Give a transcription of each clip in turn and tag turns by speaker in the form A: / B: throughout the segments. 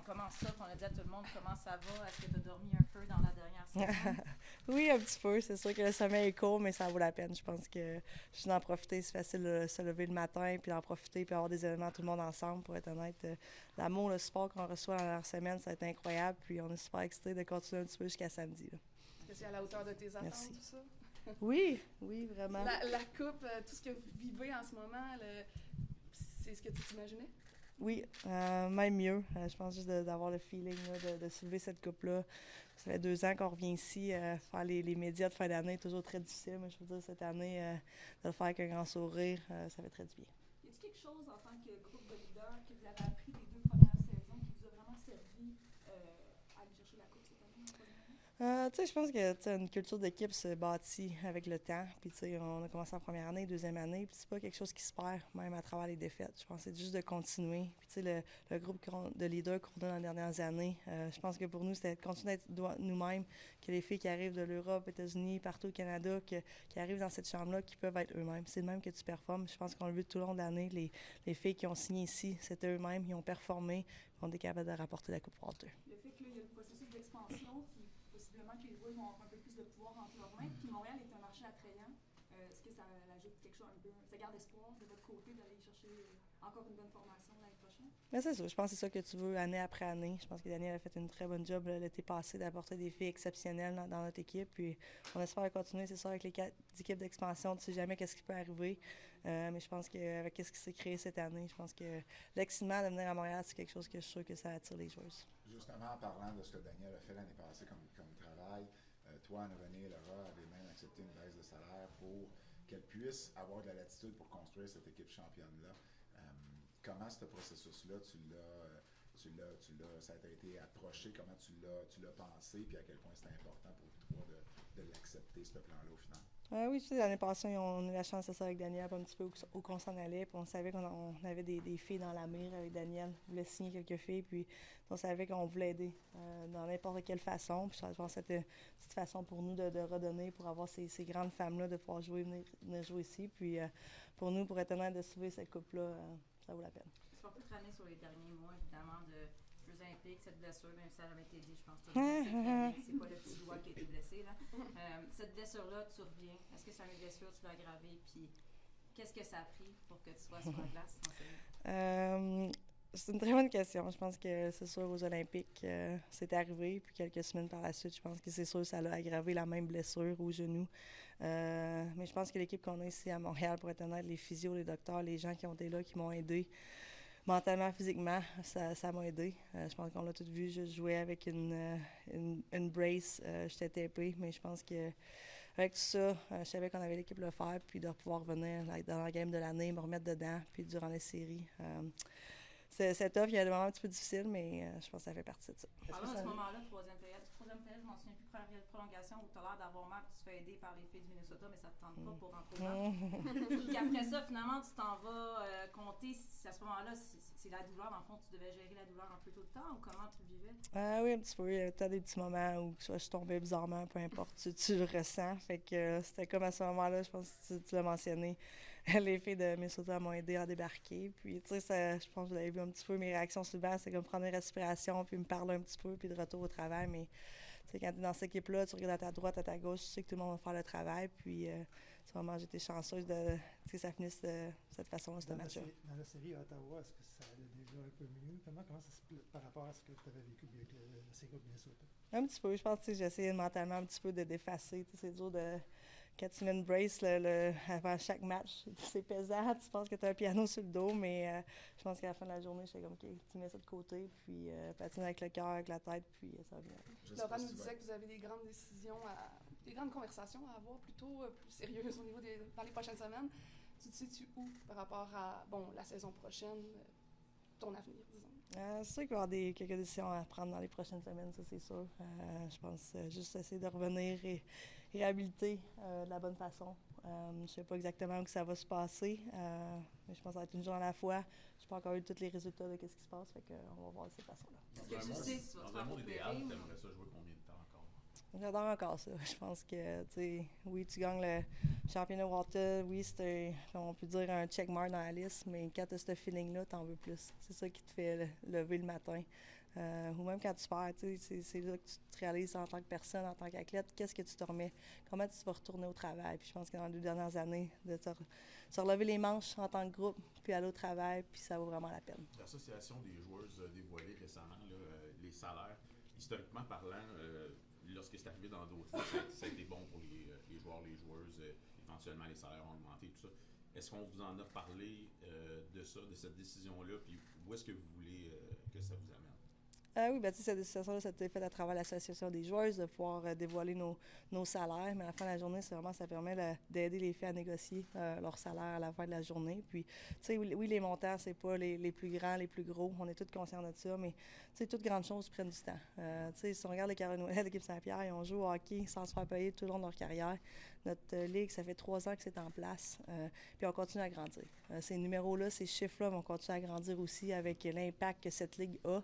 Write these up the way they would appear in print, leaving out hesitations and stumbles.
A: commence ça, on a dit à tout le monde comment ça va. Est-ce que tu as dormi un peu dans la dernière semaine?
B: Oui, un petit peu. C'est sûr que le sommeil est court, mais ça vaut la peine. Je pense que juste d'en profiter, c'est facile de se lever le matin, puis d'en profiter, puis avoir des événements tout le monde ensemble, pour être honnête. L'amour, le support qu'on reçoit dans la semaine, ça va être incroyable, puis on est super excités de continuer un petit peu jusqu'à samedi. Là.
C: Est-ce que c'est à la hauteur de tes attentes,
B: Merci.
C: tout ça?
B: Oui, oui, vraiment.
C: La coupe, tout ce que vous vivez en ce moment, c'est ce que tu t'imaginais?
B: Oui, même mieux. Je pense juste d'avoir le feeling là, de soulever cette coupe-là. Ça fait 2 ans qu'on revient ici. Faire les médias de fin d'année est toujours très difficile. Mais je veux dire, cette année, de le faire avec un grand sourire, ça fait très du bien.
D: Y a-t-il quelque chose en tant que groupe de leaders que vous avez appris des 2 premières saisons qui vous a vraiment servi à aller chercher la coupe cette année en première année?
B: Je pense que une culture d'équipe se bâtit avec le temps. Puis, on a commencé en première année, deuxième année, puis c'est pas quelque chose qui se perd, même à travers les défaites. Je pense que c'est juste de continuer. Puis, le groupe de leaders qu'on a dans les dernières années, je pense que pour nous, c'était de continuer d'être nous-mêmes, que les filles qui arrivent de l'Europe, États-Unis, partout au Canada, qui arrivent dans cette chambre-là, qui peuvent être eux-mêmes. C'est le même que tu performes. Je pense qu'on l'a vu tout au long de l'année. Les filles qui ont signé ici, c'était eux-mêmes, ils ont performé, ils ont été capables de rapporter la Coupe Walter.
D: Le fait qu'il y a le processus d'expansion qui possiblement que les joueurs vont avoir un peu plus de pouvoir entre leurs mains. Puis Montréal est un marché attrayant. Est-ce que ça ajoute quelque chose un peu, ça garde espoir de votre côté d'aller chercher encore une bonne formation l'année prochaine?
B: Mais c'est ça, je pense que c'est ça que tu veux année après année. Je pense que Daniel a fait une très bonne job l'été passé d'apporter des filles exceptionnelles dans notre équipe. Puis on espère continuer, c'est ça, avec les 4 équipes d'expansion. Tu sais jamais qu'est-ce qui peut arriver. Mais je pense qu'avec ce qui s'est créé cette année, je pense que l'excitement de venir à Montréal, c'est quelque chose que je suis sûr que ça attire les joueuses.
E: Justement, en parlant de ce que Daniel a fait l'année passée comme travail, toi, en revenir, Laura, avait même accepté une baisse de salaire pour qu'elle puisse avoir de la latitude pour construire cette équipe championne-là. Comment ce processus-là, ça a été approché, comment tu l'as pensé, puis à quel point c'était important pour vous trois de l'accepter, ce plan-là, au final?
B: Oui, tu sais, l'année passée, on a eu la chance de ça avec Daniel, un petit peu où qu'on s'en allait, puis on savait qu'on avait des filles dans la mire avec Daniel. On voulait signer quelques filles, puis on savait qu'on voulait aider dans n'importe quelle façon. Puis je pense que c'était une petite façon pour nous de redonner, pour avoir ces grandes femmes-là, de pouvoir venir jouer ici. Puis pour nous, pour être honnête, de sauver cette coupe-là, ça vaut la peine.
A: Est-ce qu'on peut te ramener sur les derniers mois, évidemment, de Jeux olympiques, cette blessure, même si ça avait été dit, je pense que c'est pas le petit doigt qui a été blessé. Là. Cette blessure-là, tu reviens. Est-ce que c'est une blessure, tu l'as aggravée? Puis qu'est-ce que ça a pris pour que tu sois sur la glace en série?
B: C'est une très bonne question. Je pense que c'est sûr, aux Olympiques, c'est arrivé. Puis quelques semaines par la suite, je pense que c'est sûr que ça a aggravé la même blessure au genou. Mais je pense que l'équipe qu'on a ici à Montréal, pour être honnête, les physios, les docteurs, les gens qui ont été là, qui m'ont aidé, mentalement, physiquement, ça m'a aidé. Je pense qu'on l'a tout vu. Je jouais avec une brace. J'étais tapée, mais je pense que avec tout ça, je savais qu'on avait l'équipe de le faire, puis de pouvoir venir dans la game de l'année, me remettre dedans, puis durant les séries. C'est tough, il y a des moments un petit peu difficiles, mais je pense que ça fait partie de ça.
A: Parlons de ce moment-là, troisième période, je m'en souviens plus, première période de prolongation, où tu as l'air d'avoir mal, puis tu te fais aider par les filles du Minnesota, mais ça te tente pas pour rentrer dedans. Puis après ça, finalement, tu t'en vas compter, si à ce moment-là, c'est la douleur, dans le fond, tu devais gérer la douleur un peu tout le temps, ou comment tu le vivais?
B: Oui, un petit peu. Il y a des petits moments où soit je tombais bizarrement, peu importe, tu le ressens. Fait que c'était comme à ce moment-là, je pense que tu l'as mentionné. Les filles de Minnesota m'ont aidé à débarquer. Puis, tu sais, je pense que vous avez vu un petit peu mes réactions souvent. C'est comme prendre une respiration, puis me parler un petit peu, puis de retour au travail. Mais, tu sais, quand tu es dans cette équipe-là, tu regardes à ta droite, à ta gauche, tu sais que tout le monde va faire le travail. Puis, vraiment, j'étais chanceuse que ça finisse de cette façon-là, ce match-là.
F: Dans la série à Ottawa, est-ce que ça allait déjà un peu mieux? Comment ça se split par rapport à ce que tu avais vécu avec la série de Minnesota?
B: Un petit peu. Je pense que j'ai essayé mentalement un petit peu de d'effacer. C'est dur de... Quand tu mets une brace avant chaque match, c'est pesant. Tu penses que tu as un piano sur le dos, mais je pense qu'à la fin de la journée, j'étais comme, OK, tu mets ça de côté, puis patine avec le cœur, avec la tête, puis ça va bien.
C: Laurent nous disait que vous avez des grandes décisions, des grandes conversations à avoir plutôt plus sérieuses au niveau dans les prochaines semaines. Tu te situes où par rapport à la saison prochaine, ton avenir, disons?
B: C'est sûr qu'il va y avoir quelques décisions à prendre dans les prochaines semaines, ça c'est sûr. Je pense juste essayer de revenir et réhabiliter de la bonne façon. Je ne sais pas exactement où ça va se passer, mais je pense que ça va être une journée à la fois. Je n'ai pas encore eu tous les résultats de ce qui se passe, fait qu'on va voir de cette façon-là.
A: Est-ce que tu sais si tu vas te
G: Dans un
A: faire
G: monde idéal,
A: opérer?
G: tu aimerais ça jouer combien de temps encore?
B: J'adore encore ça. Je pense que, tu sais, oui, tu gagnes le championnat Walter, oui, c'est on peut dire un checkmark dans la liste, mais quand tu as ce feeling-là, tu en veux plus. C'est ça qui te fait lever le matin. ou même quand tu perds, c'est là que tu te réalises en tant que personne, en tant qu'athlète, qu'est-ce que tu te remets, comment tu vas retourner au travail. Puis je pense que dans les 2 dernières années, de se relever les manches en tant que groupe, puis aller au travail, puis ça vaut vraiment la peine.
G: L'Association des joueuses a dévoilé récemment là, les salaires. Historiquement parlant, lorsque c'est arrivé dans d'autres ligues, ça a été bon pour les joueurs, les joueuses. Éventuellement, les salaires ont augmenté, tout ça. Est-ce qu'on vous en a parlé de ça, de cette décision-là, puis où est-ce que vous voulez que ça vous amène?
B: Oui, ben, cette décision-là, ça a été faite à travers l'Association des joueuses de pouvoir dévoiler nos salaires. Mais à la fin de la journée, ça permet d'aider les filles à négocier leur salaire à la fin de la journée. Puis, oui, les montants, c'est pas les plus grands, les plus gros. On est tous conscients de ça, mais toutes grandes choses prennent du temps. Si on regarde les Carolinouais, l'équipe Saint-Pierre, ils ont joué au hockey sans se faire payer tout le long de leur carrière. Notre ligue, ça fait 3 ans que c'est en place. Puis on continue à grandir. Ces numéros-là, ces chiffres-là vont continuer à grandir aussi avec l'impact que cette ligue a.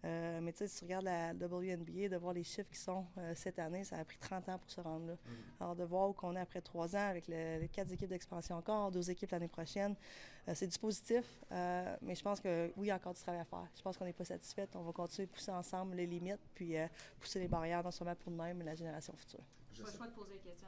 B: Mais si tu regardes la WNBA, de voir les chiffres qui sont cette année, ça a pris 30 ans pour se rendre là. Alors, de voir où qu'on est après 3 ans avec les 4 équipes d'expansion encore, 2 équipes l'année prochaine, c'est du positif. Mais je pense que oui, il y a encore du travail à faire. Je pense qu'on n'est pas satisfait. On va continuer de pousser ensemble les limites, puis pousser les barrières, non seulement pour nous-mêmes, mais la génération future.
A: Je pas le choix de poser la question.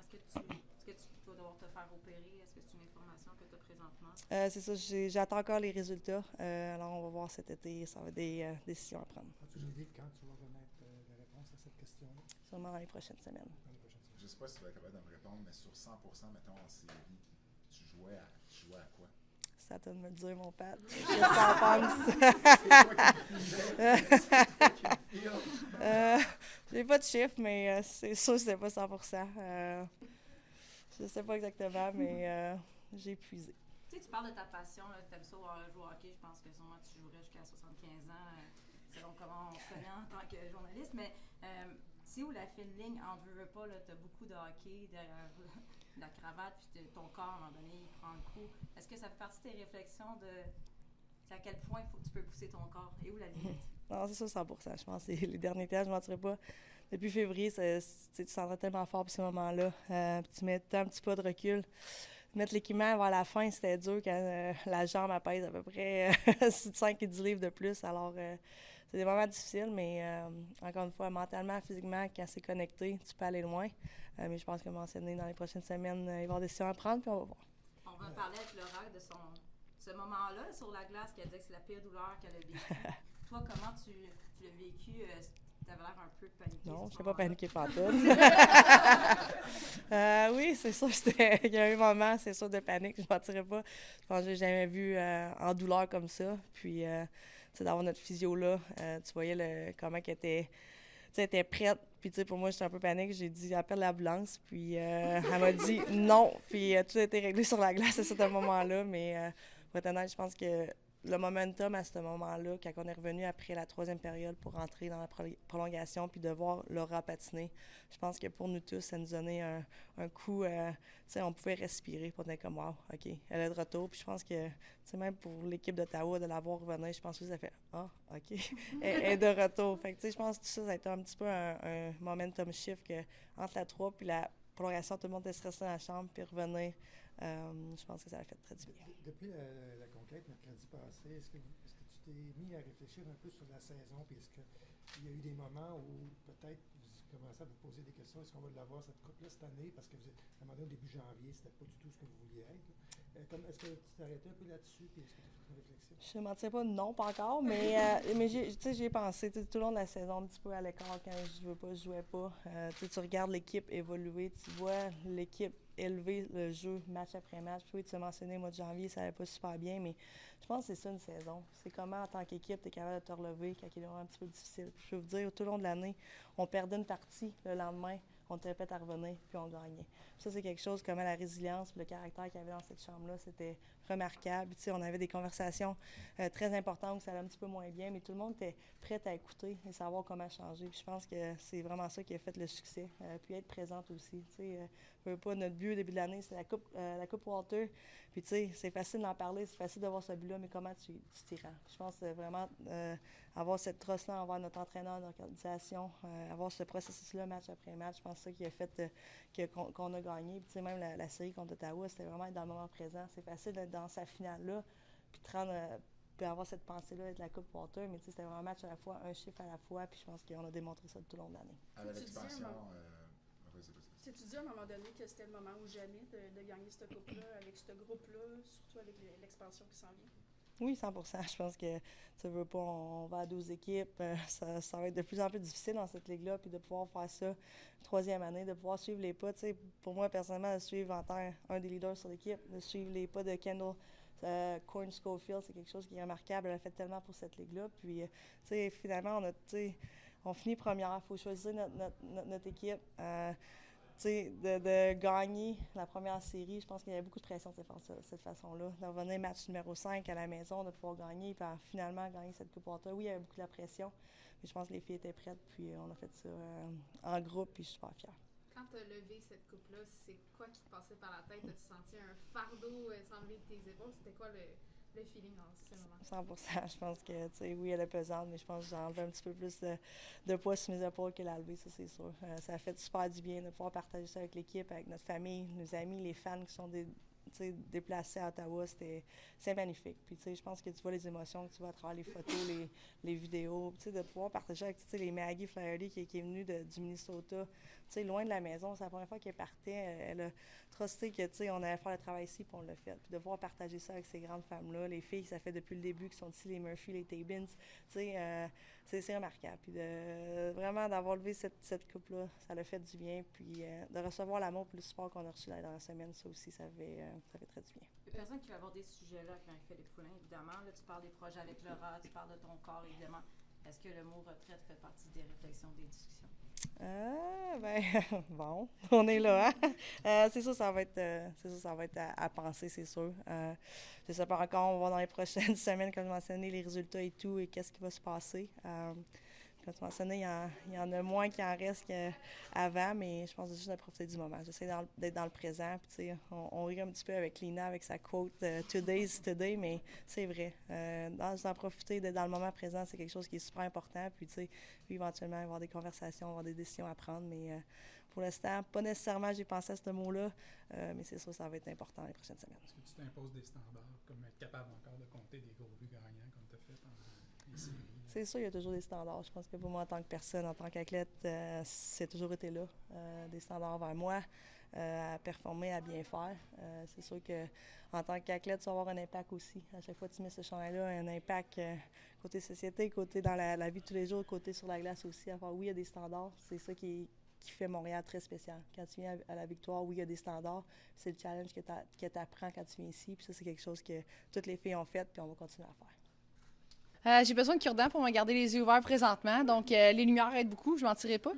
A: Est-ce que tu vas devoir te faire opérer? Est-ce que c'est une information que tu as présentement?
B: C'est ça, j'attends encore les résultats. Alors, on va voir cet été. Ça va être des décisions à prendre.
F: As-tu une idée de quand tu vas remettre la réponse à cette question-là?
B: Sûrement dans les prochaines semaines.
F: Dans les prochaines semaines.
E: Je ne sais pas si tu vas être capable de me répondre, mais sur 100%, mettons, en série, tu jouais à quoi?
B: C'est à toi de me le dire, mon père. Qu'est-ce que t'en penses? J'ai pas de chiffre, mais c'est sûr que c'était pas 100%. Je sais pas exactement, mais j'ai épuisé.
A: Tu parles de ta passion, tu aimes ça jouer au hockey. Je pense que sûrement tu jouerais jusqu'à 75 ans, selon comment on te connaît en tant que journaliste. Mais c'est où la fine ligne en veux pas, tu as beaucoup de hockey derrière la cravate, puis ton corps, à un moment donné, il prend le coup. Est-ce que ça fait partie de tes réflexions de à quel point il faut que tu peux pousser ton corps? Et où la limite?
B: Non, c'est ça, 100%. Je pense que les derniers temps, je ne mentirais pas. Depuis février, tu sens tellement fort pour ces moments-là. Tu mets un petit pas de recul. Mettre l'équipement vers la fin, c'était dur quand la jambe elle pèse à peu près 5 et 10 livres de plus. Alors, c'est des moments difficiles, mais encore une fois, mentalement, physiquement, quand c'est connecté, tu peux aller loin. Mais je pense que mentionner dans les prochaines semaines, il va y avoir des décisions à prendre, puis on va voir.
A: On va parler avec Laura de ce moment-là sur la glace, qui a dit que c'est la pire douleur qu'elle a vécue. Toi, comment tu l'as vécu? Tu avais l'air un peu paniquée.
B: Non, je ne suis pas paniquée pantoute. Oui, c'est sûr, il y a eu un moment, c'est sûr, de panique, je ne mentirais pas. Je pense que je l'ai jamais vu en douleur comme ça. Puis, d'avoir notre physio là, tu voyais comment elle était prête. Puis, pour moi, j'étais un peu panique. J'ai dit, appelle l'ambulance. Puis, elle m'a dit non. Puis, tout a été réglé sur la glace à ce moment-là. Mais, pour être honnête, je pense que le momentum à ce moment-là, quand on est revenu après la 3e période pour rentrer dans la prolongation puis de voir Laura patiner, je pense que pour nous tous, ça nous donnait un coup, on pouvait respirer pour être comme « wow, OK, elle est de retour ». Puis je pense que, même pour l'équipe d'Ottawa, de la voir revenir, je pense que ça fait « ah, OK, elle est de retour ». Fait que je pense que tout ça, ça a été un petit peu un momentum shift que entre la 3 puis la prolongation, tout le monde était stressé dans la chambre, puis revenir, je pense que ça a fait très du bien.
F: Depuis la conquête mercredi passé, est-ce que tu t'es mis à réfléchir un peu sur la saison, puis est-ce qu'il y a eu des moments où peut-être vous commencez à vous poser des questions, est-ce qu'on va l'avoir cette coupe-là cette année, parce que vous êtes, à un moment donné, au début janvier, c'était pas du tout ce que vous vouliez être. Est-ce que tu t'es arrêté un peu là-dessus, puis est-ce que tu as fait une réflexion?
B: Je ne mentirais pas, non, pas encore, mais j'y ai pensé tout le long de la saison, un petit peu à l'écart, quand je veux pas, je jouais pas. Tu regardes l'équipe évoluer, tu vois l'équipe élever le jeu match après match. Puis oui, tu as mentionné le mois de janvier, ça n'allait pas super bien, mais je pense que c'est ça une saison. C'est comment, en tant qu'équipe, tu es capable de te relever quand il est un petit peu difficile. Puis je peux vous dire, tout au long de l'année, on perdait une partie le lendemain, on te répète à revenir, puis on gagnait. Puis ça, c'est quelque chose, comment la résilience, puis le caractère qu'il y avait dans cette chambre-là, c'était remarquable. Puis, on avait des conversations très importantes où ça allait un petit peu moins bien, mais tout le monde était prêt à écouter et savoir comment changer. Puis je pense que c'est vraiment ça qui a fait le succès. Puis être présente aussi. Pas notre but au début de l'année, c'est la Coupe Walter. Puis c'est facile d'en parler, c'est facile de voir ce but-là, mais comment tu t'y rends? Je pense que vraiment avoir cette trosse-là envers notre entraîneur d'organisation, avoir ce processus-là match après match, je pense que c'est ça qui a fait qu'on a gagné. Puis même la série contre Ottawa, c'était vraiment être dans le moment présent. C'est facile d'être dans sa finale-là, puis de rendre peut avoir cette pensée-là avec la Coupe Walter, mais c'était vraiment un match à la fois, un chiffre à la fois, puis je pense qu'on a démontré ça tout au long de l'année.
E: Avec l'expansion,
D: tu dis à un moment donné que c'était le moment ou jamais de gagner cette coupe-là, avec ce groupe-là, surtout avec l'expansion qui s'en vient?
B: Oui, 100%. Je pense que, tu veux pas, on va à 12 équipes. Ça va être de plus en plus difficile dans cette ligue-là. Puis de pouvoir faire ça, troisième année, de pouvoir suivre les pas. Tu sais, pour moi, personnellement, de suivre en tant un des leaders sur l'équipe, de suivre les pas de Kendall Corn Schofield, c'est quelque chose qui est remarquable. Elle a fait tellement pour cette ligue-là. Puis, tu sais, finalement, on finit première. Il faut choisir notre équipe. De gagner la première série, je pense qu'il y avait beaucoup de pression de cette façon-là. De revenir match numéro 5 à la maison, de pouvoir gagner, puis finalement gagner cette Coupe Walter. Oui, il y avait beaucoup de pression, mais je pense que les filles étaient prêtes, puis on a fait ça en groupe, puis je suis super fière.
H: Quand tu as levé cette coupe-là, c'est quoi qui te passait par la tête? As-tu senti un fardeau s'enlever de tes épaules? C'était quoi le feeling en ce moment?
B: 100%. Je pense que, oui, elle est pesante, mais je pense que j'ai enlevé un petit peu plus de poids sur mes épaules que la lever, ça, c'est sûr. Ça a fait super du bien de pouvoir partager ça avec l'équipe, avec notre famille, nos amis, les fans qui sont déplacés à Ottawa. C'est magnifique. Puis, je pense que tu vois les émotions, que tu vois à travers les photos, les vidéos, de pouvoir partager avec, les Maggie Flaherty qui est venue du Minnesota, loin de la maison. C'est la première fois qu'elle partait. Elle a trusté que, on allait faire le travail ici, puis on l'a fait. Puis de pouvoir partager ça avec ces grandes femmes-là, les filles, ça fait depuis le début, qui sont ici, les Murphy, les Tabins, c'est remarquable. Puis vraiment, d'avoir levé cette coupe-là, ça l'a fait du bien. Puis de recevoir l'amour et le support qu'on a reçu dans la semaine, ça aussi, ça fait très du bien.
A: Il y a personne qui va aborder ce sujet-là avec Marie-Philippe Poulin, évidemment. Là, tu parles des projets avec Laura, tu parles de ton corps, évidemment. Est-ce que le mot retraite fait partie des réflexions, des discussions?
B: Bon, on est là, hein? C'est sûr, ça va être à penser, c'est sûr. Je ne sais pas encore, on va voir dans les prochaines semaines, comme je mentionnais, les résultats et tout, et qu'est-ce qui va se passer. Comme tu mentionnais, il y en a moins qui en reste qu'avant, mais je pense juste de profiter du moment. J'essaie d'être dans le présent. Puis, on rit un petit peu avec Lina, avec sa quote « Today's today », mais c'est vrai. D'en profiter, d'être dans le moment présent, c'est quelque chose qui est super important. Puis, éventuellement, avoir des conversations, avoir des décisions à prendre. Mais pour l'instant, pas nécessairement j'ai pensé à ce mot-là, mais c'est sûr que ça va être important les prochaines semaines.
I: Est-ce que tu t'imposes des standards, comme être capable encore de compter des gros buts gagnants, comme tu as fait pendant les séries?
B: C'est sûr, il y a toujours des standards. Je pense que pour moi, en tant que personne, en tant qu'athlète, c'est toujours été là. Des standards vers moi, à performer, à bien faire. C'est sûr qu'en tant qu'athlète, tu vas avoir un impact aussi. À chaque fois que tu mets ce chandail-là, un impact côté société, côté dans la vie de tous les jours, côté sur la glace aussi. Enfin, oui, il y a des standards. C'est ça qui fait Montréal très spécial. Quand tu viens à la victoire, oui, il y a des standards. C'est le challenge que tu apprends quand tu viens ici. Puis ça, c'est quelque chose que toutes les filles ont fait, puis on va continuer à faire.
J: J'ai besoin de cure-dents pour me garder les yeux ouverts présentement, donc les lumières aident beaucoup, je ne mentirai pas.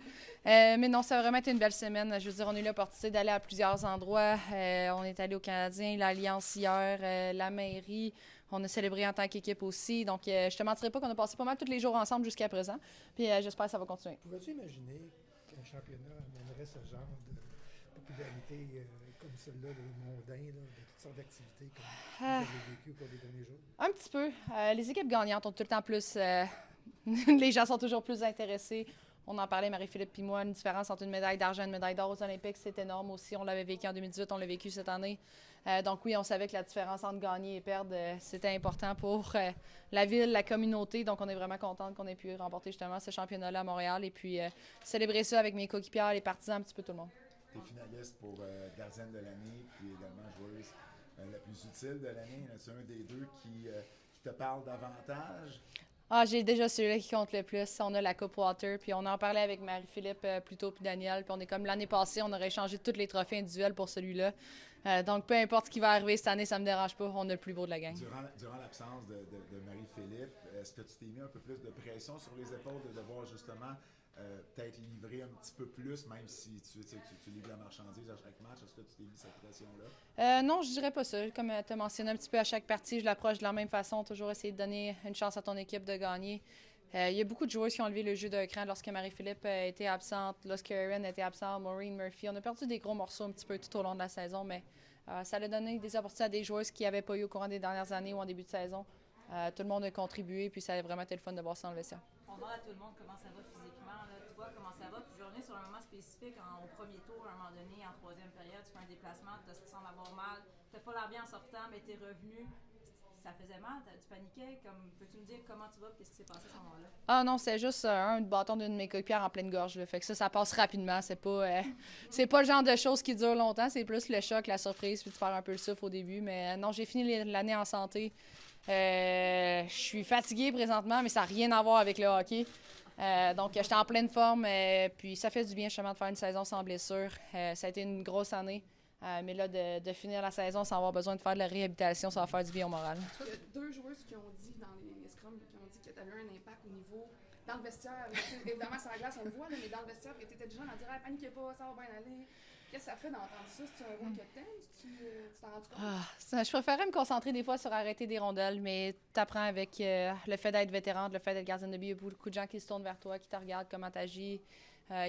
J: Mais non, ça a vraiment été une belle semaine. Je veux dire, on a eu l'opportunité d'aller à plusieurs endroits. On est allé au Canadien, l'Alliance hier, la mairie. On a célébré en tant qu'équipe aussi. Donc, je ne te mentirai pas qu'on a passé pas mal tous les jours ensemble jusqu'à présent. Puis j'espère que ça va continuer.
F: Pouvais-tu imaginer qu'un championnat amènerait ce genre de popularité comme celle-là, le mondain, là, de toutes sortes d'activités comme vous avez vécu au cours des derniers jours?
J: Un petit peu. Les équipes gagnantes ont tout le temps plus... les gens sont toujours plus intéressés. On en parlait, Marie-Philippe et moi, une différence entre une médaille d'argent et une médaille d'or aux Olympiques, c'est énorme aussi. On l'avait vécu en 2018, on l'a vécu cette année. Donc oui, on savait que la différence entre gagner et perdre, c'était important pour la ville, la communauté. Donc on est vraiment contente qu'on ait pu remporter justement ce championnat-là à Montréal et puis célébrer ça avec mes coéquipières, les partisans, un petit peu tout le monde.
E: Tu es finaliste pour gardienne de l'année, puis également joueuse la plus utile de l'année. C'est un des deux qui te parle davantage?
J: J'ai déjà celui-là qui compte le plus. On a la Coupe Walter, puis on en parlait avec Marie-Philippe plus tôt, puis Daniel, puis on est comme l'année passée, on aurait échangé tous les trophées individuels pour celui-là. Donc, peu importe ce qui va arriver cette année, ça me dérange pas. On a le plus beau de la gang.
E: Durant l'absence de Marie-Philippe, est-ce que tu t'es mis un peu plus de pression sur les épaules de devoir justement peut-être livrer un petit peu plus, même si tu livres la marchandise à chaque match? Est-ce que tu t'es mis cette pression-là?
J: Non, je dirais pas ça. Comme tu as mentionné un petit peu à chaque partie, je l'approche de la même façon, toujours essayer de donner une chance à ton équipe de gagner. Il y a beaucoup de joueurs qui ont levé le jeu d'un cran lorsque Marie-Philippe était absente, lorsque Erin était absente, Maureen Murphy. On a perdu des gros morceaux un petit peu tout au long de la saison, mais ça a donné des opportunités à des joueurs qui n'avaient pas eu au courant des dernières années ou en début de saison. Tout le monde a contribué, puis ça a vraiment été le fun de voir ça dans le vestiaire.
A: On demande à tout le monde comment ça va physiquement. Là. Tu vois comment ça va. Puis je reviens sur un moment spécifique. Au premier tour, à un moment donné, en troisième période, tu fais un déplacement, tu sembles avoir mal. Tu n'as pas l'air bien en sortant, mais tu es revenu. ça faisait mal, tu paniquais. Peux-tu me dire comment tu vas et qu'est-ce qui s'est passé à ce moment-là?
J: Ah non, c'est juste un bâton d'une de mes coéquipières en pleine gorge. Là. Fait que ça passe rapidement. C'est pas le genre de choses qui durent longtemps. C'est plus le choc, la surprise, puis de faire un peu le souffle au début. Mais non, j'ai fini l'année en santé. Je suis fatiguée présentement, mais ça n'a rien à voir avec le hockey. Donc, j'étais en pleine forme. Puis ça fait du bien justement de faire une saison sans blessure. Ça a été une grosse année. Mais là, de finir la saison sans avoir besoin de faire de la réhabilitation, ça va faire du bien au moral.
C: Il y a 2 joueuses qui ont dit dans les scrums qui ont dit que tu avais un impact au niveau dans le vestiaire. Évidemment, sur la glace, on le voit, là, mais dans le vestiaire, tu étais du genre à dire « paniquez pas, ça va bien aller ». Qu'est-ce que ça fait d'entendre ça? C'est un rôle que t'aimes? Tu t'en rends compte?
J: Je préférais me concentrer des fois sur arrêter des rondelles, mais tu apprends avec le fait d'être vétérante, le fait d'être gardienne de but. Il y a beaucoup de gens qui se tournent vers toi, qui te regardent, comment tu agis,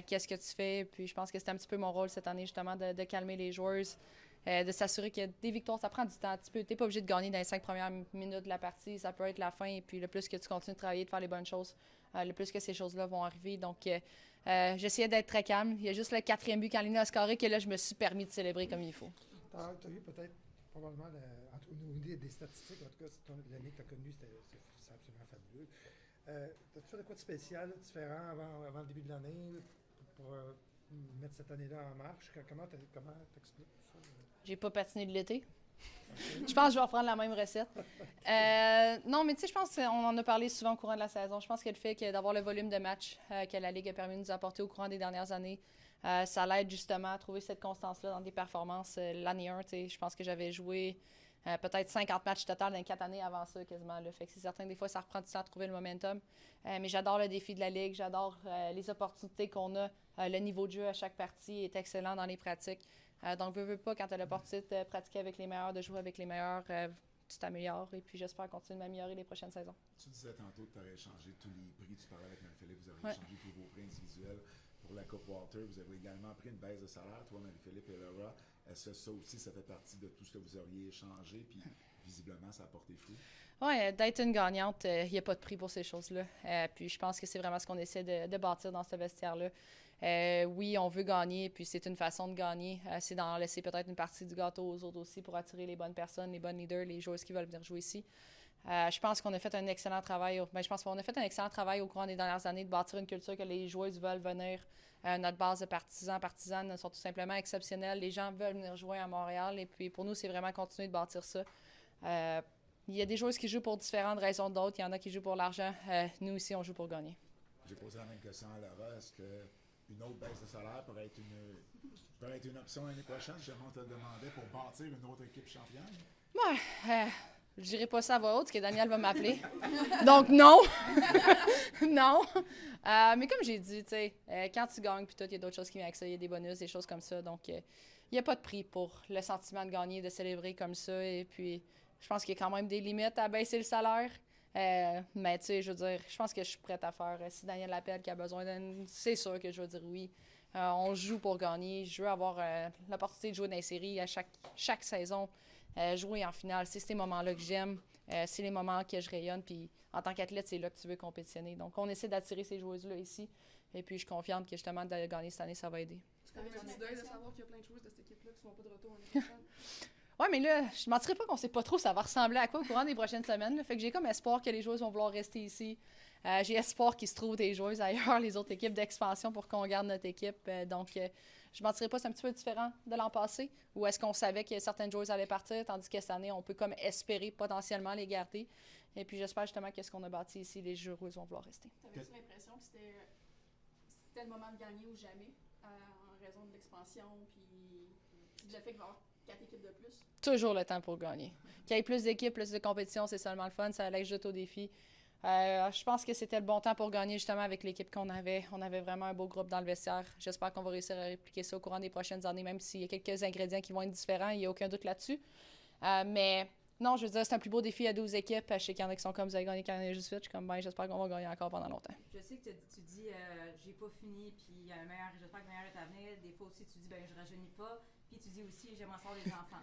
J: qu'est-ce que tu fais. Puis je pense que c'était un petit peu mon rôle cette année, justement, de calmer les joueuses. De s'assurer qu'il y a des victoires, ça prend du temps. Tu n'es pas obligé de gagner dans les 5 premières minutes de la partie. Ça peut être la fin. Et puis, le plus que tu continues de travailler, de faire les bonnes choses, le plus que ces choses-là vont arriver. Donc, j'essayais d'être très calme. Il y a juste le 4e but quand Lina a scoré que là, je me suis permis de célébrer comme il faut.
F: Tu as eu peut-être, probablement, au niveau des statistiques, en tout cas, l'année que tu as connue, c'est absolument fabuleux. As-tu fait de quoi de spécial, différent avant le début de l'année pour mettre cette année-là en marche? Comment t'expliques tout ça?
J: J'ai pas patiné de l'été. Je pense que je vais reprendre la même recette. Non, mais tu sais, je pense qu'on en a parlé souvent au courant de la saison. Je pense que le fait d'avoir le volume de matchs que la Ligue a permis de nous apporter au courant des dernières années, ça l'aide justement à trouver cette constance-là dans des performances. L'année 1, tu sais, je pense que j'avais joué peut-être 50 matchs total dans 4 années avant ça quasiment. Là. Fait que c'est certain que des fois, ça reprend du temps à trouver le momentum. Mais j'adore le défi de la Ligue, j'adore les opportunités qu'on a. Le niveau de jeu à chaque partie est excellent dans les pratiques. Donc, veux pas, quand tu as l'opportunité de pratiquer avec les meilleurs, de jouer avec les meilleurs, tu t'améliores. Et puis, j'espère continuer de m'améliorer les prochaines saisons.
E: Tu disais tantôt que tu aurais échangé tous les prix. Tu parlais avec Marie-Philippe, vous avez échangé tous vos prix individuels. Pour la Coupe Walter, vous avez également pris une baisse de salaire, toi, Marie-Philippe et Laura. Est-ce que ça aussi, ça fait partie de tout ce que vous auriez échangé? Puis, visiblement, ça a porté fruit.
J: Oui, d'être une gagnante, il n'y a pas de prix pour ces choses-là. Puis, je pense que c'est vraiment ce qu'on essaie de bâtir dans ce vestiaire-là. Oui, on veut gagner, puis c'est une façon de gagner. C'est d'en laisser peut-être une partie du gâteau aux autres aussi pour attirer les bonnes personnes, les bonnes leaders, les joueuses qui veulent venir jouer ici. Je pense qu'on a fait un excellent travail. Au courant des dernières années de bâtir une culture que les joueuses veulent venir. Notre base de partisanes sont tout simplement exceptionnelles. Les gens veulent venir jouer à Montréal et puis pour nous, c'est vraiment continuer de bâtir ça. Il y a des joueuses qui jouent pour différentes raisons d'autres. Il y en a qui jouent pour l'argent. Nous aussi, on joue pour gagner.
E: J'ai posé la même question à Laura. Est-ce qu'une autre baisse de salaire pourrait être une option l'année prochaine? Je te demandais pour bâtir une autre équipe championne.
J: Ouais, je dirais pas ça à voix haute, parce que Daniel va m'appeler. Donc, non. Non. Mais comme j'ai dit, tu sais, quand tu gagnes, puis tout, il y a d'autres choses qui viennent avec ça. Il y a des bonus, des choses comme ça. Donc, il n'y a pas de prix pour le sentiment de gagner, de célébrer comme ça. Et puis, je pense qu'il y a quand même des limites à baisser le salaire. Mais tu sais, je veux dire, je pense que je suis prête à faire. Si Daniel l'appelle, qui a besoin d'un... C'est sûr que je vais dire oui. On joue pour gagner. Je veux avoir l'opportunité de jouer dans les séries à chaque saison. Jouer en finale, c'est ces moments-là que j'aime. C'est les moments que je rayonne. Puis en tant qu'athlète, c'est là que tu veux compétitionner. Donc, on essaie d'attirer ces joueuses-là ici. Et puis, je suis confiante que justement, de gagner cette année, ça va aider.
C: C'est quand même un deuil de savoir qu'il y a plein de joueuses de cette équipe-là qui ne sont pas de retour en équipe.
J: Oui, mais là, je ne mentirais pas qu'on ne sait pas trop ça va ressembler à quoi au courant des prochaines semaines. Là. Fait que j'ai comme espoir que les joueuses vont vouloir rester ici. J'ai espoir qu'il se trouve des joueuses ailleurs, les autres équipes d'expansion, pour qu'on garde notre équipe. Donc, je ne mentirais pas, c'est un petit peu différent de l'an passé, où est-ce qu'on savait que certaines joueuses allaient partir, tandis que cette année, on peut comme espérer potentiellement les garder. Et puis, j'espère justement que ce qu'on a bâti ici, les joueuses vont vouloir rester.
D: T'avais-tu l'impression que c'était le moment de gagner ou jamais, en raison de l'expansion, puis du fait qu'il va y avoir 4 équipes de plus?
J: Toujours le temps pour gagner. Qu'il y ait plus d'équipes, plus de compétition, c'est seulement le fun, ça allège juste au défi. Je pense que c'était le bon temps pour gagner justement avec l'équipe qu'on avait. On avait vraiment un beau groupe dans le vestiaire. J'espère qu'on va réussir à répliquer ça au courant des prochaines années, même s'il y a quelques ingrédients qui vont être différents, il n'y a aucun doute là-dessus. Mais non, je veux dire, c'est un plus beau défi à 12 équipes. Je sais qu'il y en a qui sont comme vous avez gagné quand même juste vite. Je suis comme, ben, j'espère qu'on va gagner encore pendant longtemps.
A: Je sais que tu dis, j'ai pas fini, puis j'espère que le meilleur est à venir. Des fois aussi, tu dis, ben, je rajeunis pas. Puis tu dis aussi, j'aimerais avoir des enfants.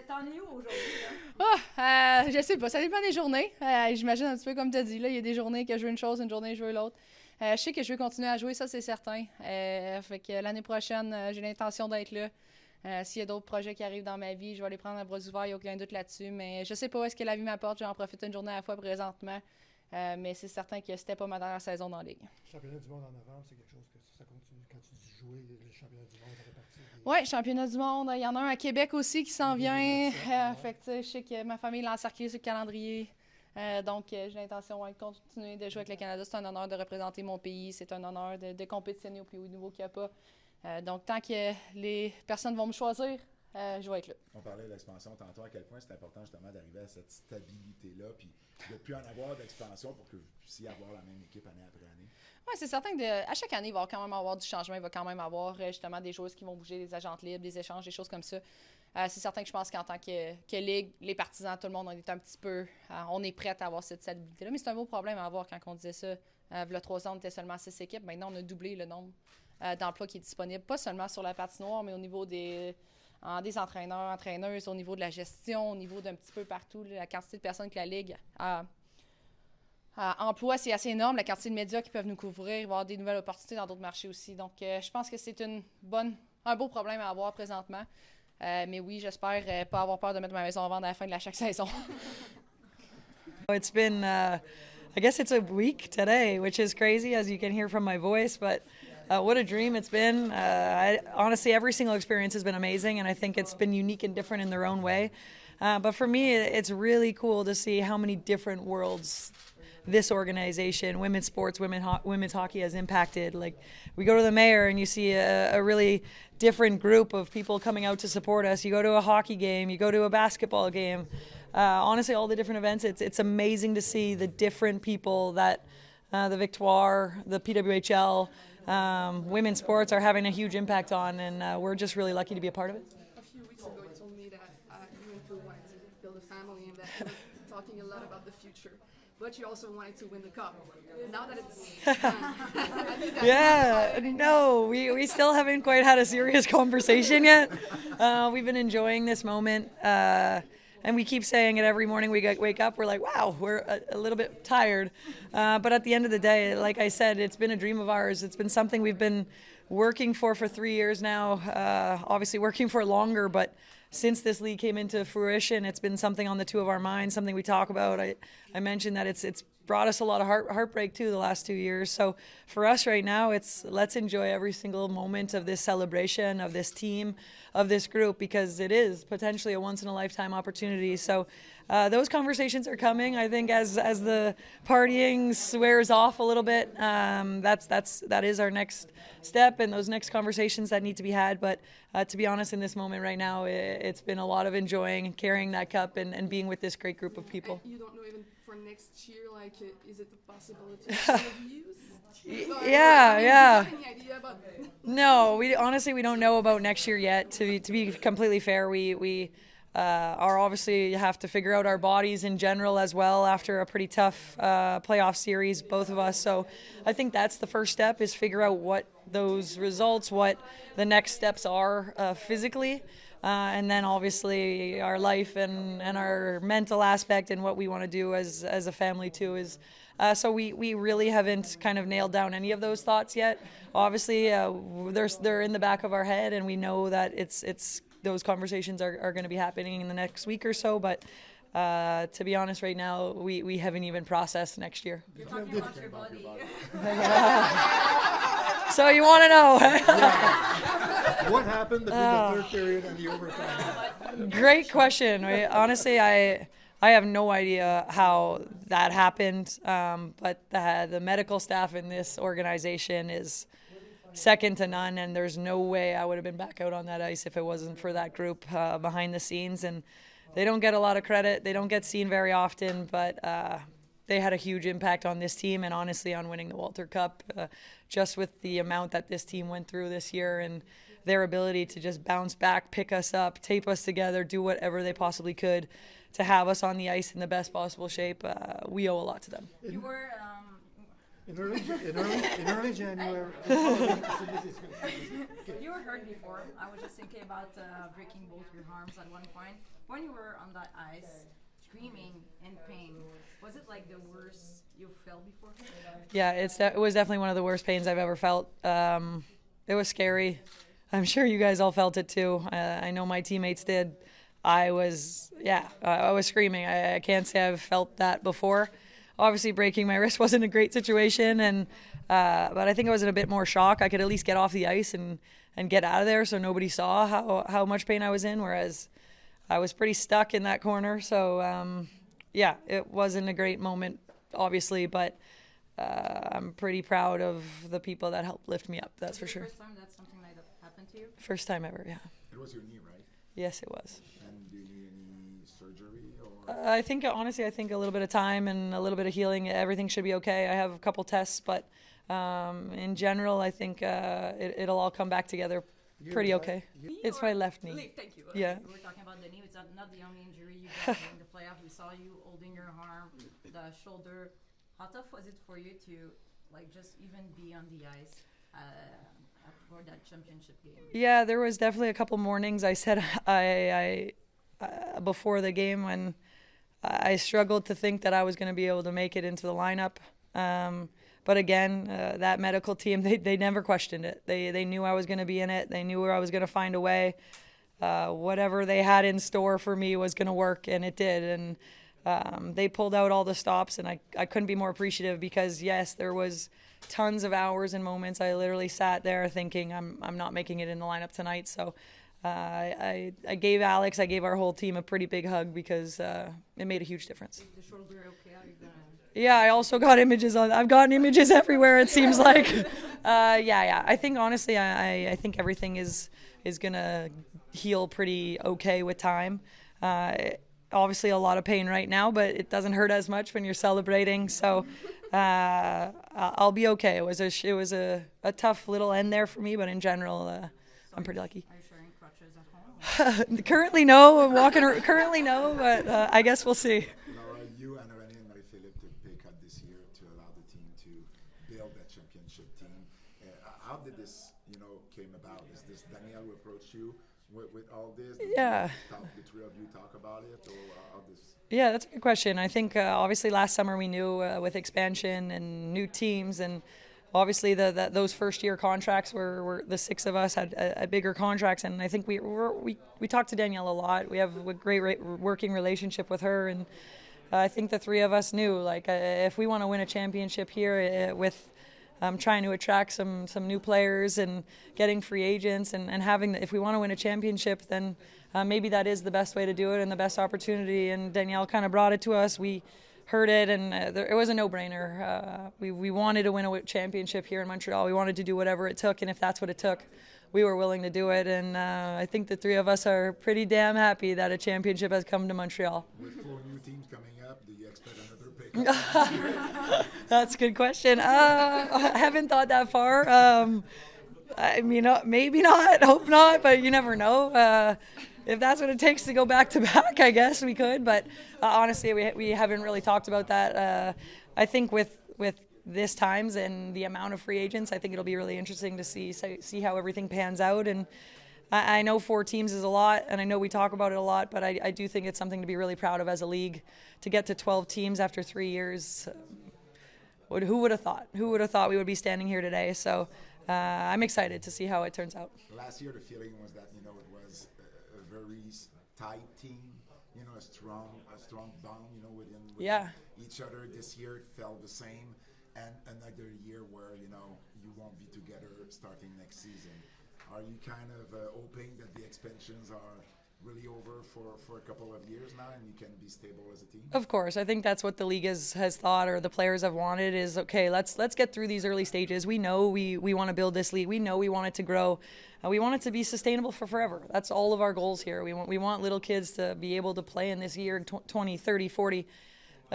A: T'en es où aujourd'hui?
J: Je sais pas, ça dépend des journées. J'imagine un petit peu comme tu as dit, là, il y a des journées que je veux une chose, une journée je veux l'autre. Je sais que je veux continuer à jouer, ça c'est certain. Fait que l'année prochaine, j'ai l'intention d'être là. S'il y a d'autres projets qui arrivent dans ma vie, je vais les prendre à bras ouverts, il n'y a aucun doute là-dessus. Mais je sais pas où est-ce que la vie m'apporte. Je vais en profiter une journée à la fois présentement. Mais c'est certain que c'était pas ma dernière saison dans la Ligue.
F: Le championnat du monde en novembre, c'est quelque chose que ça continue. Quand tu dis jouer, le championnat du monde, ça fait partie des...
J: Oui, championnat du monde. Il y en a un à Québec aussi qui s'en vient. Fait que, je sais que ma famille l'a encerclé sur le calendrier. Donc, j'ai l'intention de continuer de jouer avec le Canada. C'est un honneur de représenter mon pays. C'est un honneur de compétitionner au plus haut niveau qu'il n'y a pas. Donc, tant que les personnes vont me choisir, je vais être là.
E: On parlait de l'expansion tantôt, à quel point c'est important justement d'arriver à cette stabilité-là, puis de ne plus en avoir d'expansion pour que vous puissiez avoir la même équipe année après année.
J: Oui, c'est certain que à chaque année, il va quand même avoir du changement. Il va quand même avoir justement des joueurs qui vont bouger, des agents libres, des échanges, des choses comme ça. C'est certain que je pense qu'en tant que Ligue, les partisans, tout le monde, on est un petit peu... on est prêts à avoir cette stabilité-là. Mais c'est un beau problème à avoir quand on disait ça. Il y a 3 ans, on était seulement 6 équipes. Maintenant, on a doublé le nombre d'emplois qui est disponible, pas seulement sur la patinoire, mais au niveau des entraîneurs, entraîneuses, au niveau de la gestion, au niveau d'un petit peu partout, la quantité de personnes que la Ligue emploie, c'est assez énorme. La quantité de médias qui peuvent nous couvrir, il va y avoir des nouvelles opportunités dans d'autres marchés aussi. Donc, je pense que c'est un beau problème à avoir présentement. Mais oui, j'espère pas avoir peur de mettre ma maison en vente à la fin de chaque saison.
K: It's been, I guess it's a week today, which is crazy, as you can hear from my voice, but what a dream it's been. Honestly, every single experience has been amazing, and I think it's been unique and different in their own way. But for me, it's really cool to see how many different worlds this organization, women's sports, women's hockey has impacted. Like, we go to the mayor and you see a really different group of people coming out to support us. You go to a hockey game, you go to a basketball game. Honestly, all the different events, it's amazing to see the different people that the Victoire, the PWHL, women's sports are having a huge impact on, and we're just really lucky to be a part of it.
C: A few weeks ago, you told me that you and Phil wanted to build a family and that you were talking a lot about the future. But you also wanted to win the cup. Now that it's done,
K: yeah, no, we still haven't quite had a serious conversation yet. We've been enjoying this moment, and we keep saying it every morning we wake up. We're like, wow, we're a little bit tired. But at the end of the day, like I said, it's been a dream of ours. It's been something we've been working for 3 years now, obviously working for longer, but since this league came into fruition, it's been something on the two of our minds, something we talk about. I mentioned that it's brought us a lot of heartbreak too the last 2 years. So for us right now, it's let's enjoy every single moment of this celebration, of this team, of this group, because it is potentially a once-in-a-lifetime opportunity. So those conversations are coming. I think as the partying wears off a little bit, that is our next step, and those next conversations that need to be had. But to be honest, in this moment right now, it's been a lot of enjoying carrying that cup and being with this great group of people.
C: You don't know even for next year, like, is it a possibility of use?
K: Yeah. No, we don't know about next year yet. To be completely fair, we are obviously have to figure out our bodies in general as well after a pretty tough playoff series, both of us. So I think that's the first step, is figure out what those results, what the next steps are physically. And then obviously our life and our mental aspect and what we want to do as a family too is so we really haven't kind of nailed down any of those thoughts yet. Obviously they're in the back of our head, and we know that it's those conversations are going to be happening in the next week or so, but to be honest right now we haven't even processed next year.
A: You're talking about your body.
K: So you want to know?
F: What happened between the third period and the overtime?
K: Great question. Honestly, I have no idea how that happened, but the medical staff in this organization is second to none, and there's no way I would have been back out on that ice if it wasn't for that group behind the scenes. And they don't get a lot of credit. They don't get seen very often, but they had a huge impact on this team and honestly on winning the Walter Cup, just with the amount that this team went through this year and their ability to just bounce back, pick us up, tape us together, do whatever they possibly could to have us on the ice in the best possible shape. We owe a lot to them.
A: You were
F: in early January.
A: You were hurt before. I was just thinking about breaking both your arms at one point. When you were on that ice, screaming in pain, was it like the worst you felt before?
K: Yeah, it was definitely one of the worst pains I've ever felt. It was scary. I'm sure you guys all felt it too. I know my teammates did. I was screaming. I can't say I've felt that before. Obviously, breaking my wrist wasn't a great situation, but I think I was in a bit more shock. I could at least get off the ice and get out of there so nobody saw how much pain I was in, whereas I was pretty stuck in that corner. So, it wasn't a great moment, obviously, but I'm pretty proud of the people that helped lift me up, that's for sure.
A: First time that something like that happened to you?
K: First time ever, yeah.
E: It was your knee, right?
K: Yes, it was.
E: And do you need any surgery? Or?
K: I think, honestly, a little bit of time and a little bit of healing, everything should be okay. I have a couple tests, but in general, I think it'll all come back together pretty okay. It's my left knee.
A: Thank you.
K: Yeah.
A: We were talking about the knee. It's not the only injury you got during the playoff. We saw you holding your arm, the shoulder. How tough was it for you to just even be on the ice for that championship game? Yeah,
K: there was definitely a couple mornings. I said I before the game when I struggled to think that I was going to be able to make it into the lineup. But again, that medical team, they never questioned it. They knew I was going to be in it. They knew I was going to find a way. Whatever they had in store for me was going to work, and it did. And they pulled out all the stops, and I couldn't be more appreciative because, yes, there was tons of hours and moments. I literally sat there thinking I'm not making it in the lineup tonight. So I gave Alex, I gave our whole team a pretty big hug because it made a huge difference.
A: Is the shoulder okay? Are you gonna...
K: Yeah, I also got images I've gotten images everywhere, it seems like. I think, honestly, I think everything is going to heal pretty okay with time. Obviously, a lot of pain right now, but it doesn't hurt as much when you're celebrating. So I'll be okay. It was a tough little end there for me, but in general, I'm pretty lucky.
A: Are you sharing crutches at home?
K: Currently, no. Currently, no, but I guess we'll see.
E: Laura, you and René and Marie-Philippe took pay cut this year to allow the team to build that championship team. How did this, came about? Is this Danielle who approached you with all this?
K: Yeah.
E: The three of you talk about it, or how this?
K: Yeah, that's a good question. I think obviously last summer we knew with expansion and new teams, and obviously those first-year contracts were the six of us had bigger contracts, and I think we talked to Danielle a lot. We have a great working relationship with her, and I think the three of us knew if we want to win a championship here with trying to attract some new players and getting free agents and having if we want to win a championship, then maybe that is the best way to do it and the best opportunity. And Danielle kind of brought it to us. We heard it, and it was a no-brainer. We wanted to win a championship here in Montreal. We wanted to do whatever it took, and if that's what it took, we were willing to do it. And I think the three of us are pretty damn happy that a championship has come to Montreal.
E: With 4 new teams coming up, do you expect another pickup?
K: That's a good question. I haven't thought that far. I mean, maybe not, hope not, but you never know. If that's what it takes to go back to back, I guess we could. But honestly, we haven't really talked about that. I think with this times and the amount of free agents, I think it'll be really interesting to see how everything pans out. And I know 4 teams is a lot, and I know we talk about it a lot, but I do think it's something to be really proud of as a league. To get to 12 teams after 3 years, who would have thought? Who would have thought we would be standing here today? So I'm excited to see how it turns out.
E: Last year, the feeling was that, it was a very tight team, a strong bond, within each other. This year it felt the same, and another year where, you won't be together starting next season. Are you kind of hoping that the expansions are really over for a couple of years now and you can be stable as a team?
K: Of course. I think that's what the league has thought, or the players have wanted, is okay, let's get through these early stages. We know we want to build this league. We know we want it to grow. We want it to be sustainable for forever. That's all of our goals here. We want little kids to be able to play in this year 20, 30, 40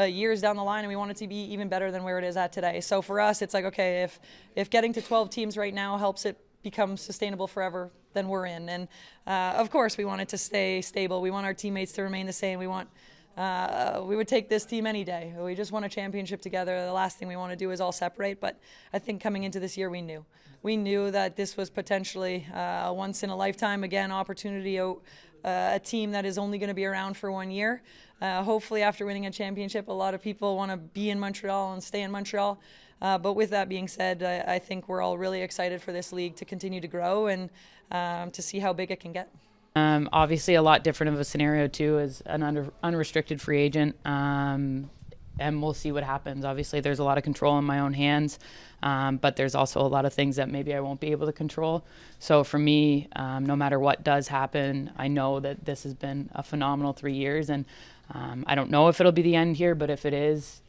K: years down the line, and we want it to be even better than where it is at today. So for us, it's like, okay, if getting to 12 teams right now helps it become sustainable forever, then we're in. And of course, we want it to stay stable. We want our teammates to remain the same. We would take this team any day. We just won a championship together. The last thing we want to do is all separate. But I think coming into this year, we knew that this was potentially a once in a lifetime again opportunity. A team that is only going to be around for 1 year. Hopefully, after winning a championship, a lot of people want to be in Montreal and stay in Montreal. But with that being said, I think we're all really excited for this league to continue to grow and to see how big it can get.
L: Obviously, a lot different of a scenario too as an unrestricted free agent, and we'll see what happens. Obviously, there's a lot of control in my own hands, but there's also a lot of things that maybe I won't be able to control. So for me, no matter what does happen, I know that this has been a phenomenal 3 years, and I don't know if it'll be the end here, but if it is,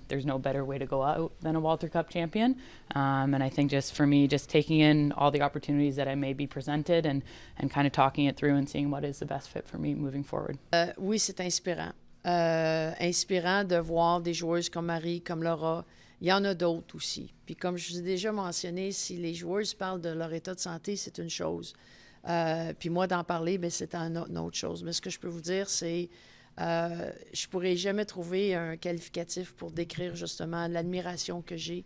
L: there's no better way to go out than a Walter Cup champion. And I think just for me, just taking in all the opportunities that I may be presented and kind of talking it through and seeing what is the best fit for me moving forward.
M: Oui, c'est inspirant. Inspirant de voir des joueuses comme Marie, comme Laura. Il y en a d'autres aussi. Puis comme je vous ai déjà mentionné, si les joueuses parlent de leur état de santé, c'est une chose. Puis moi, d'en parler, bien, c'est une autre chose. Mais ce que je peux vous dire, c'est je pourrais jamais trouver un qualificatif pour décrire justement l'admiration que j'ai.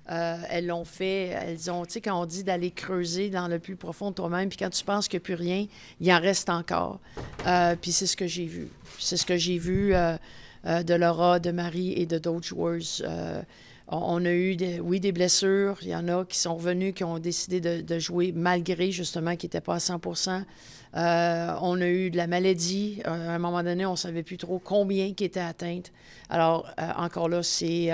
M: Elles l'ont fait, elles ont, tu sais, quand on dit d'aller creuser dans le plus profond de toi-même, puis quand tu penses qu'il n'y a plus rien, il en reste encore. Puis c'est ce que j'ai vu. C'est ce que j'ai vu de Laura, de Marie et de d'autres joueuses. On a eu, des blessures. Il y en a qui sont revenus, qui ont décidé de jouer malgré, justement, qu'ils n'étaient pas à 100%. On a eu de la maladie. À un moment donné, on ne savait plus trop combien qui étaient atteintes. Alors, encore là, c'est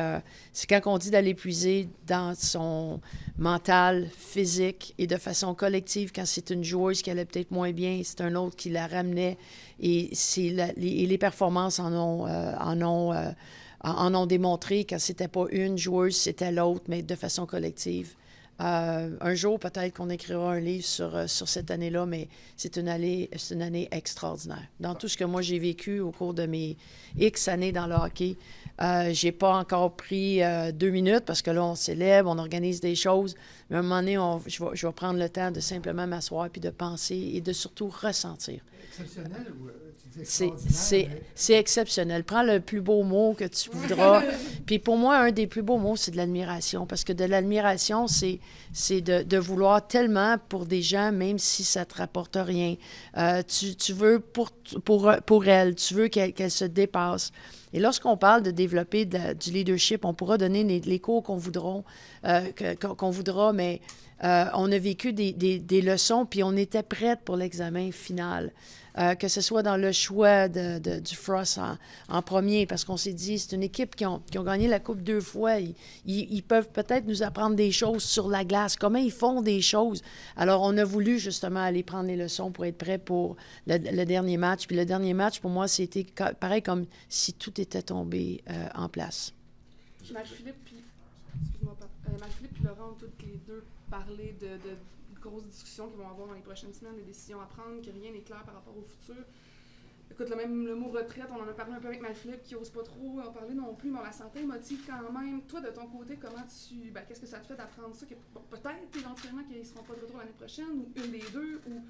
M: quand on dit d'aller puiser dans son mental, physique et de façon collective, quand c'est une joueuse qui allait peut-être moins bien, c'est un autre qui la ramenait. Et les performances en ont démontré quand c'était pas une joueuse, c'était l'autre, mais de façon collective. Un jour, peut-être qu'on écrira un livre sur cette année-là, mais c'est une année extraordinaire. Dans tout ce que moi j'ai vécu au cours de mes X années dans le hockey, j'ai pas encore pris 2 minutes parce que là, on célèbre, on organise des choses. Mais à un moment donné, je vais prendre le temps de simplement m'asseoir puis de penser et de surtout ressentir.
F: Exceptionnel ou
M: c'est exceptionnel. Prends le plus beau mot que tu voudras. Puis pour moi, un des plus beaux mots, c'est de l'admiration. Parce que de l'admiration, c'est de vouloir tellement pour des gens, même si ça ne te rapporte rien. Tu veux pour elle, tu veux qu'elle se dépasse. Et lorsqu'on parle de développer du leadership, on pourra donner les cours qu'on voudra, mais on a vécu des leçons, puis on était prête pour l'examen final. Que ce soit dans le choix du Frost en premier, parce qu'on s'est dit, c'est une équipe qui ont gagné la Coupe 2 fois. Ils peuvent peut-être nous apprendre des choses sur la glace, comment ils font des choses. Alors, on a voulu justement aller prendre les leçons pour être prêt pour le dernier match. Puis le dernier match, pour moi, c'était pareil comme si tout était tombé en place.
C: Marie-Philippe puis Laurent ont toutes les deux parlé de grosses discussions qu'ils vont avoir dans les prochaines semaines, des décisions à prendre, que rien n'est clair par rapport au futur. Écoute, le mot retraite, on en a parlé un peu avec Marie-Philippe qui n'ose pas trop en parler non plus, mais on la sentait émotive quand même. Toi, de ton côté, qu'est-ce que ça te fait d'apprendre ça? Peut-être éventuellement qu'ils ne seront pas de retour l'année prochaine, ou une des deux, ou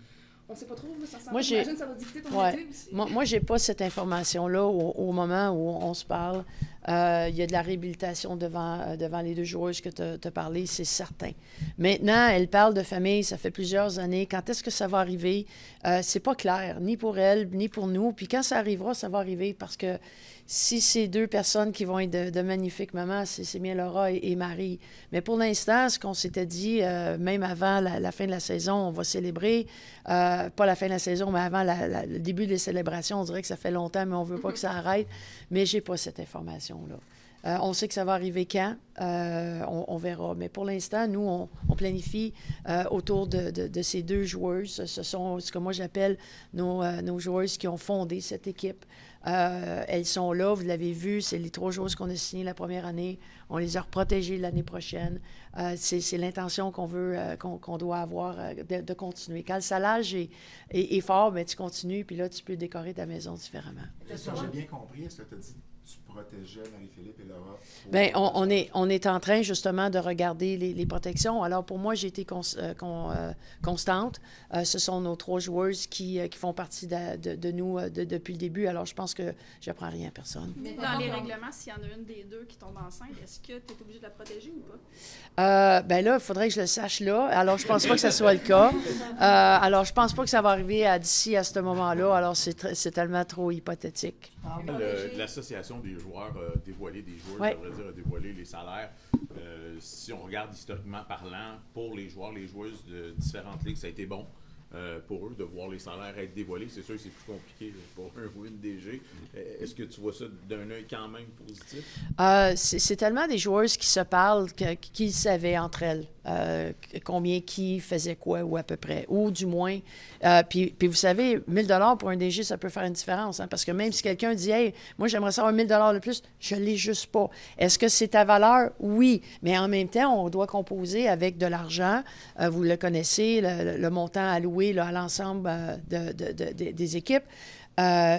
C: on ne sait pas trop, j'imagine que ça va dicter ton idée aussi.
M: Moi, je n'ai pas cette information-là au moment où on se parle. Il y a de la réhabilitation devant les deux joueuses que tu as parlé, c'est certain. Maintenant, elle parle de famille, ça fait plusieurs années. Quand est-ce que ça va arriver? C'est pas clair, ni pour elle, ni pour nous. Puis quand ça arrivera, ça va arriver parce que si c'est deux personnes qui vont être de magnifiques mamans, c'est bien Laura et Marie. Mais pour l'instant, ce qu'on s'était dit, même avant la fin de la saison, on va célébrer. Pas la fin de la saison, mais avant le début des célébrations. On dirait que ça fait longtemps, mais on veut pas que ça arrête. Mais j'ai pas cette information-là. On sait que ça va arriver quand. On verra. Mais pour l'instant, nous, on planifie autour de ces deux joueuses. Ce sont ce que moi j'appelle nos joueuses qui ont fondé cette équipe. Elles sont là, vous l'avez vu, c'est les 3 joueuses qu'on a signées la première année. On les a reprotégées l'année prochaine. C'est l'intention qu'on veut, qu'on doit avoir de continuer. Quand le salage est fort, bien, tu continues, puis là, tu peux décorer ta maison différemment.
E: Est-ce que j'ai bien compris? Est-ce que tu as dit que tu protégeais Marie-Philippe et Laura?
M: Bien, on est en train, justement, de regarder les protections. Alors, pour moi, j'ai été constante. Ce sont nos 3 joueuses qui font partie de nous depuis le début. Alors, je pense que je n'apprends rien à personne.
D: Mais dans les règlements, s'il y en a une des deux qui tombe enceinte, est-ce que tu es obligé de la protéger ou pas?
M: Bien là, il faudrait que je le sache là. Alors, je pense pas que ce soit le cas. Alors, je pense pas que ça va arriver d'ici à ce moment-là. Alors, c'est tellement trop hypothétique.
G: L'association des joueur a dévoilé, des joueurs,
M: Ouais.
G: je devrais dire, a dévoilé les salaires. Si on regarde historiquement parlant, pour les joueurs, les joueuses de différentes ligues, ça a été bon. Pour eux, de voir les salaires être dévoilés. C'est sûr que c'est plus compliqué pour un ou une DG. Est-ce que tu vois ça d'un œil quand même positif?
M: C'est tellement des joueuses qui se parlent qu'ils savaient entre elles combien qui faisait quoi ou à peu près. Ou du moins, puis vous savez, 1 000 pour un DG, ça peut faire une différence. Hein, parce que même si quelqu'un dit « Hey, moi j'aimerais savoir 1 000 de plus », je ne l'ai juste pas. Est-ce que c'est ta valeur? Oui. Mais en même temps, on doit composer avec de l'argent. Vous le connaissez, le montant alloué là, à l'ensemble des équipes.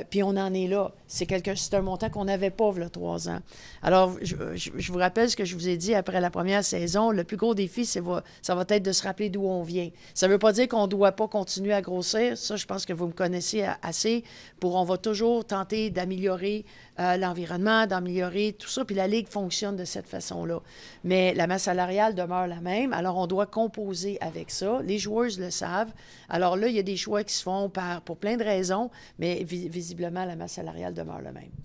M: Puis on en est là. C'est un montant qu'on n'avait pas il y a 3 ans. Alors, je vous rappelle ce que je vous ai dit après la première saison. Le plus gros défi, ça va être de se rappeler d'où on vient. Ça ne veut pas dire qu'on ne doit pas continuer à grossir. Ça, je pense que vous me connaissez assez. On va toujours tenter d'améliorer l'environnement, d'améliorer tout ça. Puis la Ligue fonctionne de cette façon-là. Mais la masse salariale demeure la même. Alors, on doit composer avec ça. Les joueuses le savent. Alors là, il y a des choix qui se font pour plein de raisons, mais visiblement, la masse salariale demeure la même.